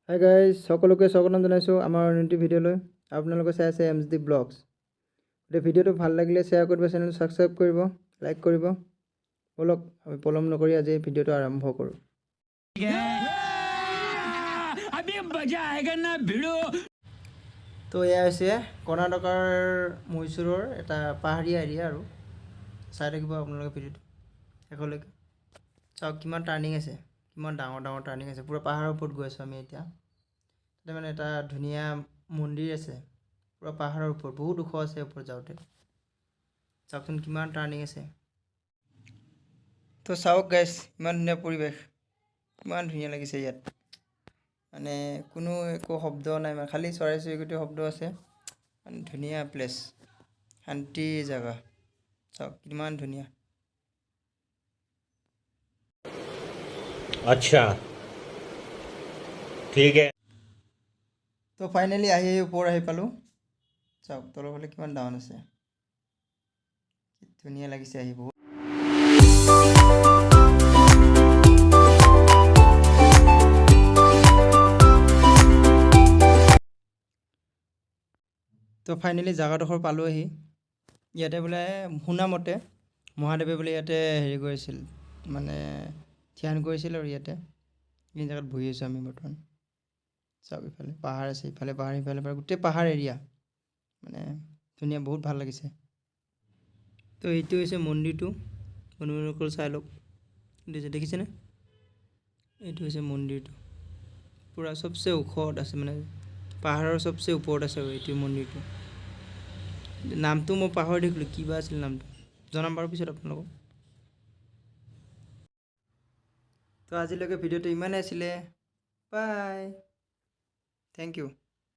Hi guys, সকলোকে স্বাগতম জনাইছোঁ আমাৰ অন্যটি ভিডিঅ'লৈ। আপোনালোকে চাই আছে MSD ব্লগছ। গতিকে ভিডিঅ'টো ভাল লাগিলে শ্বেয়াৰ কৰিব, চেনেলটো ছাবস্ক্ৰাইব কৰিব, লাইক কৰিব। বলক আমি পলম নকৰি আজি ভিডিঅ'টো আৰম্ভ কৰোঁ। তো এয়া হৈছে কৰ্ণাটকৰ মহীশূৰৰ এটা পাহাৰীয়া এৰিয়া আৰু চাই থাকিব আপোনালোকে ভিডিঅ'টো শেষলৈকে। চাওক কিমান টাৰ্ণিং আছে, কিমান ডাঙৰ ডাঙৰ টাৰ্ণিং আছে। পূৰা পাহাৰৰ ওপৰত গৈ আছোঁ আমি এতিয়া। তাতে মানে এটা ধুনীয়া মন্দিৰ আছে, পূৰা পাহাৰৰ ওপৰত, বহুত ওখ আছে ওপৰত যাওঁতে। চাওকচোন কিমান টাৰ্ণিং আছে। তো চাওক গাইছ, ইমান ধুনীয়া পৰিৱেশ, কিমান ধুনীয়া লাগিছে ইয়াত। মানে কোনো একো শব্দ নাই, মানে খালী চৰাই চিৰিকটিৰ শব্দ আছে। মানে ধুনীয়া প্লেচ, শান্তিৰ জেগা। চাওক কিমান ধুনীয়া। अच्छा ठीक है। তো ফাইনেলি আহি ওপৰ আহি পালোঁ। চাওক তলৰ ফালে কিমান ডাউন আছে, কি ধুনীয়া লাগিছে আহি বহুত। তো ফাইনেলি জেগাডোখৰ পালোঁ আহি। ইয়াতে বোলে শুনামতে মহাদেৱে বোলে ইয়াতে হেৰি কৰিছিল, মানে ধ্যান কৰিছিল। আৰু ইয়াতে এই জেগাত বহি আছোঁ আমি বৰ্তমান। চাওক ইফালে পাহাৰ আছে, ইফালে পাহাৰ, সিফালে পাহাৰ, গোটেই পাহাৰ এৰিয়া, মানে ধুনীয়া, বহুত ভাল লাগিছে। তো এইটো হৈছে মন্দিৰটো, বন্ধুসকল চাই লওক, দেখিছেনে? এইটো হৈছে মন্দিৰটো, পূৰা চবচে ওখত আছে, মানে পাহাৰৰ চবচে ওপৰত আছে আৰু এইটো মন্দিৰটো। নামটো মই পাহৰি থাকিলোঁ, কিবা আছিল নামটো, জনাম বাৰু পিছত আপোনালোকক। তো আজিলৈকে ভিডিঅ'টো ইমানেই আছিলে। বাই, থেংক ইউ।